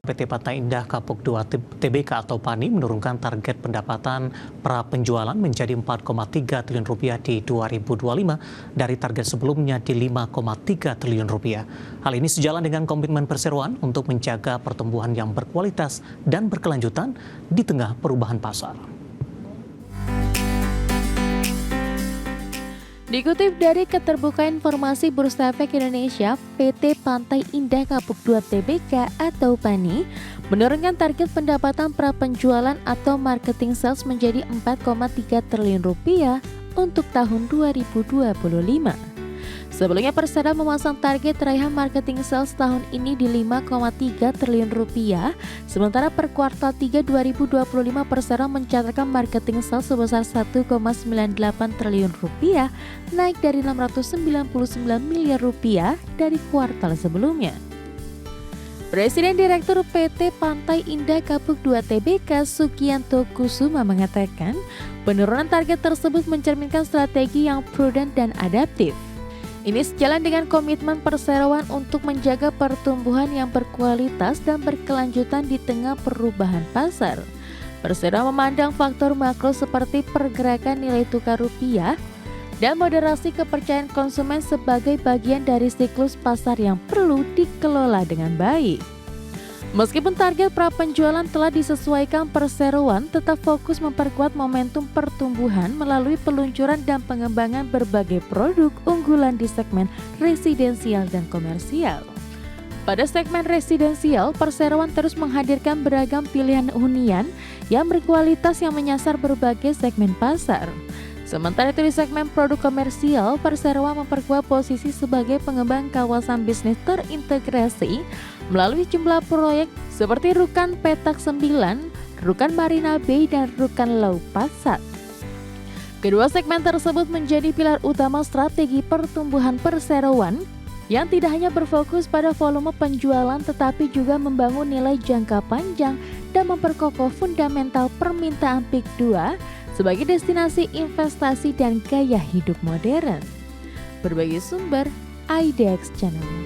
PT Pantai Indah Kapuk 2 Tbk atau PANI menurunkan target pendapatan pra penjualan menjadi 4,3 triliun rupiah di 2025 dari target sebelumnya di 5,3 triliun rupiah. Hal ini sejalan dengan komitmen perseroan untuk menjaga pertumbuhan yang berkualitas dan berkelanjutan di tengah perubahan pasar. Dikutip dari Keterbukaan Informasi Bursa Efek Indonesia, PT Pantai Indah Kapuk 2 Tbk atau PANI menurunkan target pendapatan pra-penjualan atau marketing sales menjadi 4,3 triliun rupiah untuk tahun 2025. Sebelumnya Persada memasang target raihan marketing sales tahun ini di 5,3 triliun rupiah, sementara per kuartal 3 2025 Persada mencatatkan marketing sales sebesar 1,98 triliun rupiah, naik dari 699 miliar rupiah dari kuartal sebelumnya. Presiden Direktur PT Pantai Indah Kapuk 2 Tbk Sugianto Kusuma mengatakan, penurunan target tersebut mencerminkan strategi yang prudent dan adaptif. Ini sejalan dengan komitmen perseroan untuk menjaga pertumbuhan yang berkualitas dan berkelanjutan di tengah perubahan pasar. Persero memandang faktor makro seperti pergerakan nilai tukar rupiah dan moderasi kepercayaan konsumen sebagai bagian dari siklus pasar yang perlu dikelola dengan baik. Meskipun target pra-penjualan telah disesuaikan, perseroan tetap fokus memperkuat momentum pertumbuhan melalui peluncuran dan pengembangan berbagai produk unggulan di segmen residensial dan komersial. Pada segmen residensial, perseroan terus menghadirkan beragam pilihan hunian yang berkualitas yang menyasar berbagai segmen pasar. Sementara itu di segmen produk komersial, Perseroan memperkuat posisi sebagai pengembang kawasan bisnis terintegrasi melalui jumlah proyek seperti Rukan Petak 9, Rukan Marina Bay, dan Rukan Lau Pasat. Kedua segmen tersebut menjadi pilar utama strategi pertumbuhan perseroan yang tidak hanya berfokus pada volume penjualan tetapi juga membangun nilai jangka panjang dan memperkokoh fundamental permintaan Peak 2 sebagai destinasi investasi dan gaya hidup modern. Berbagai sumber, IDX Channel.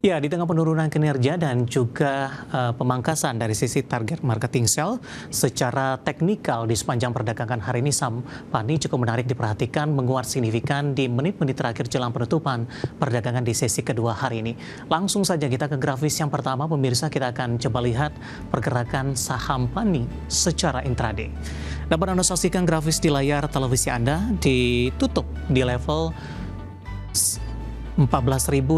Ya, di tengah penurunan kinerja dan juga pemangkasan dari sisi target marketing sale, secara teknikal di sepanjang perdagangan hari ini saham PANI cukup menarik diperhatikan, menguat signifikan di menit-menit terakhir jelang penutupan perdagangan di sesi kedua hari ini. Langsung saja kita ke grafis yang pertama, pemirsa, kita akan coba lihat pergerakan saham PANI secara intraday. Dapat Anda saksikan grafis di layar televisi Anda, ditutup di level 14.025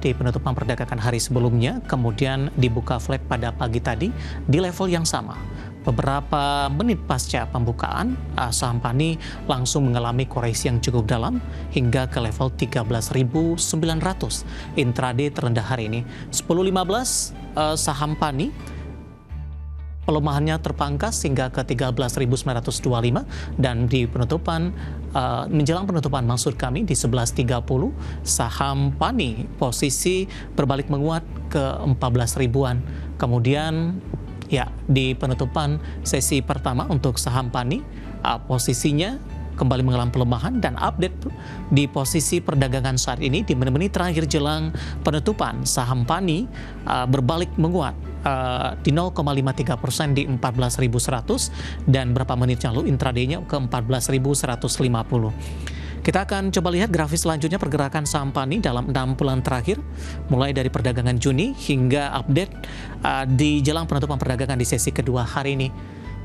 di penutupan perdagangan hari sebelumnya, kemudian dibuka flat pada pagi tadi di level yang sama. Beberapa menit pasca pembukaan, saham PANI langsung mengalami koreksi yang cukup dalam hingga ke level 13.900 intraday terendah hari ini. 10.15 saham PANI pelemahannya terpangkas hingga ke 13.925 dan di penutupan menjelang penutupan maksud kami di 11.30 saham PANI posisi berbalik menguat ke 14 ribuan. Kemudian ya di penutupan sesi pertama untuk saham PANI posisinya kembali mengalami pelemahan dan update di posisi perdagangan saat ini di menit-menit terakhir jelang penutupan saham PANI berbalik menguat di 0,53% di 14.100 dan berapa menit yang lalu intradaynya ke 14.150. Kita akan coba lihat grafis selanjutnya pergerakan saham PANI dalam 6 bulan terakhir mulai dari perdagangan Juni hingga update di jelang penutupan perdagangan di sesi kedua hari ini.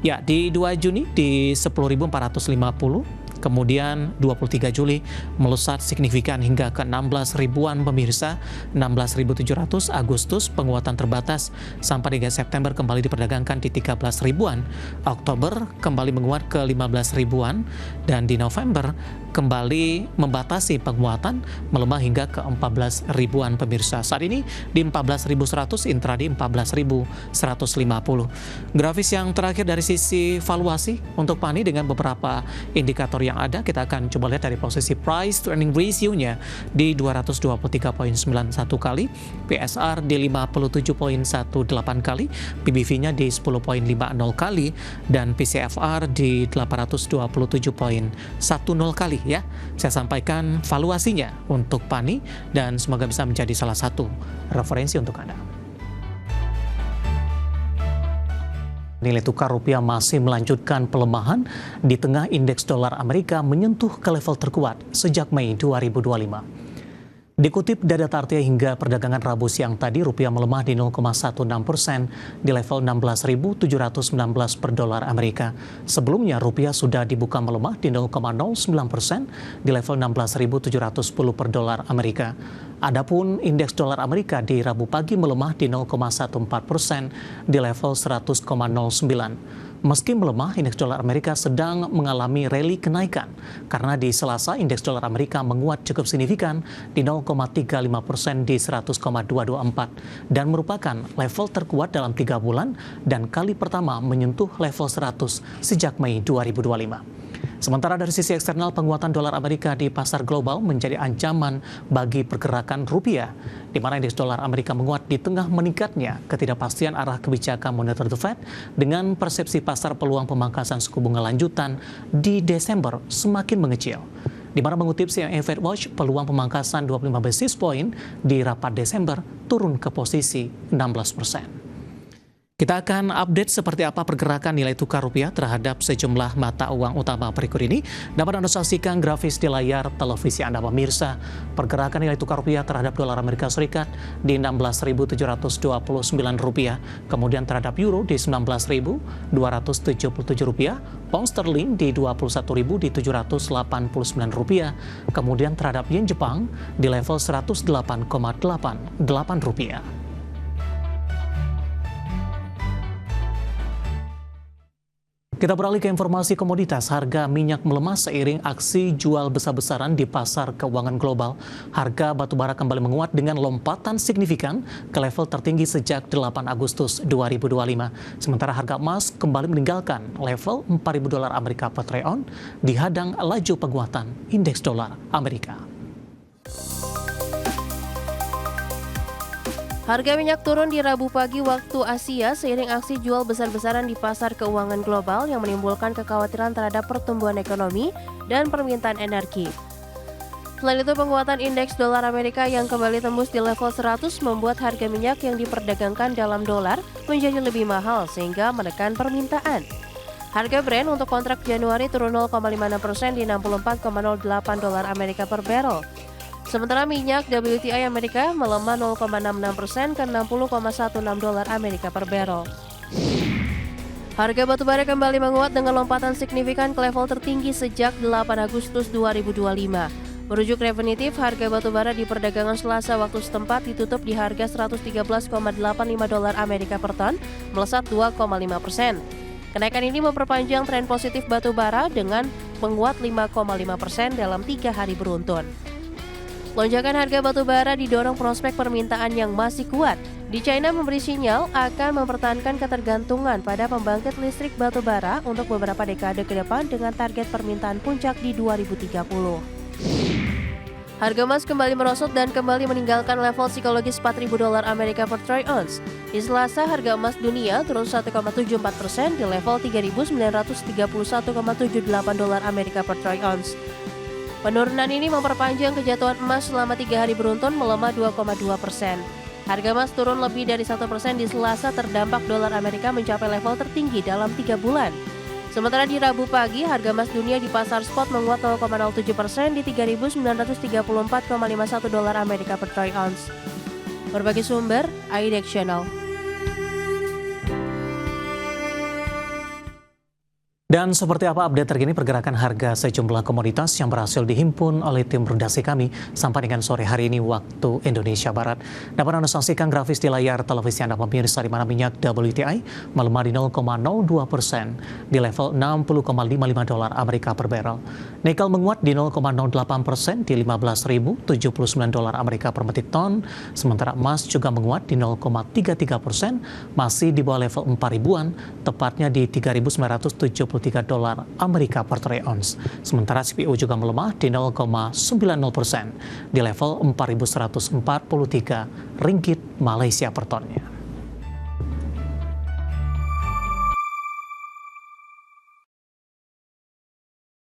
Ya, di 2 Juni di 10.450, kemudian 23 Juli melesat signifikan hingga ke 16 ribuan pemirsa, 16.700. Agustus penguatan terbatas sampai hingga September kembali diperdagangkan di 13 ribuan. Oktober kembali menguat ke 15 ribuan dan di November kembali membatasi penguatan melemah hingga ke 14 ribuan pemirsa. Saat ini di 14.100, intraday 14.150. Grafis yang terakhir dari sisi valuasi untuk PANI dengan beberapa indikator yang ada, kita akan coba lihat dari posisi price to earning ratio-nya di 223.91 kali, PSR di 57.18 kali, PBV-nya di 10.50 kali, dan PCFR di 827.10 kali. tadi ya, saya sampaikan valuasinya untuk PANI dan semoga bisa menjadi salah satu referensi untuk Anda. Nilai tukar rupiah masih melanjutkan pelemahan di tengah indeks dolar Amerika menyentuh ke level terkuat sejak Mei 2025. Dikutip data Tartia hingga perdagangan Rabu siang tadi, rupiah melemah di 0,16% di level 16.719 per dolar Amerika. Sebelumnya, rupiah sudah dibuka melemah di 0,09% di level 16.710 per dolar Amerika. Adapun indeks dolar Amerika di Rabu pagi melemah di 0,14% di level 100,09. Meski melemah, indeks dolar Amerika sedang mengalami rally kenaikan karena di Selasa indeks dolar Amerika menguat cukup signifikan di 0,35% di 100,224 dan merupakan level terkuat dalam 3 bulan dan kali pertama menyentuh level 100 sejak Mei 2025. Sementara dari sisi eksternal, penguatan dolar Amerika di pasar global menjadi ancaman bagi pergerakan rupiah, di mana indeks dolar Amerika menguat di tengah meningkatnya ketidakpastian arah kebijakan moneter The Fed dengan persepsi pasar peluang pemangkasan suku bunga lanjutan di Desember semakin mengecil. Di mana mengutip CNN FedWatch, peluang pemangkasan 25 basis point di rapat Desember turun ke posisi 16%. Kita akan update seperti apa pergerakan nilai tukar rupiah terhadap sejumlah mata uang utama berikut ini. Dapat Anda saksikan grafis di layar televisi Anda pemirsa. Pergerakan nilai tukar rupiah terhadap dolar Amerika Serikat di 16.729 rupiah, kemudian terhadap euro di 19.277 rupiah, pound sterling di 21.789 rupiah, kemudian terhadap yen Jepang di level 108,88 rupiah. Kita beralih ke informasi komoditas. Harga minyak melemah seiring aksi jual besar-besaran di pasar keuangan global. Harga batubara kembali menguat dengan lompatan signifikan ke level tertinggi sejak 8 Agustus 2025. Sementara harga emas kembali meninggalkan level 4.000 dolar Amerika per troy ounce dihadang laju penguatan indeks dolar Amerika. Harga minyak turun di Rabu pagi waktu Asia seiring aksi jual besar-besaran di pasar keuangan global yang menimbulkan kekhawatiran terhadap pertumbuhan ekonomi dan permintaan energi. Selain itu, penguatan indeks dolar Amerika yang kembali tembus di level 100 membuat harga minyak yang diperdagangkan dalam dolar menjadi lebih mahal sehingga menekan permintaan. Harga Brent untuk kontrak Januari turun 0,56% di 64,08 dolar Amerika per barrel. Sementara minyak WTI Amerika melemah 0,66% ke 60,16 dolar Amerika per barrel. Harga batubara kembali menguat dengan lompatan signifikan ke level tertinggi sejak 8 Agustus 2025. Merujuk Refinitiv, harga batubara di perdagangan Selasa waktu setempat ditutup di harga 113,85 dolar Amerika per ton, melesat 2,5%. Kenaikan ini memperpanjang tren positif batubara dengan menguat 5,5% dalam 3 hari beruntun. Lonjakan harga batubara didorong prospek permintaan yang masih kuat. Di China memberi sinyal akan mempertahankan ketergantungan pada pembangkit listrik batubara untuk beberapa dekade ke depan dengan target permintaan puncak di 2030. Harga emas kembali merosot dan kembali meninggalkan level psikologis 4.000 dolar Amerika per troy ounce. Di Selasa, harga emas dunia turun 1,74% di level 3.931,78 dolar Amerika per troy ounce. Penurunan ini memperpanjang kejatuhan emas selama 3 hari beruntun melemah 2,2%. Harga emas turun lebih dari 1% di Selasa terdampak dolar Amerika mencapai level tertinggi dalam 3 bulan. Sementara di Rabu pagi, harga emas dunia di pasar spot menguat 0,07% di 3.934,51 dolar Amerika per troy ounce. Berbagai sumber, IDX Channel. Dan seperti apa update terkini pergerakan harga sejumlah komoditas yang berhasil dihimpun oleh tim redaksi kami sampai dengan sore hari ini waktu Indonesia Barat. Dapat Anda saksikan grafis di layar televisi Anda pemirsa, di mana minyak WTI melemah di 0,02% di level 60,55 dolar Amerika per barrel. Nikel menguat di 0,08% di 15.079 dolar Amerika per metrik ton. Sementara emas juga menguat di 0,33%, masih di bawah level 4.000-an, tepatnya di 3.973 dolar Amerika per troy ounce. Sementara CPO juga melemah di 0,90% di level 4.143 ringgit Malaysia per tonnya.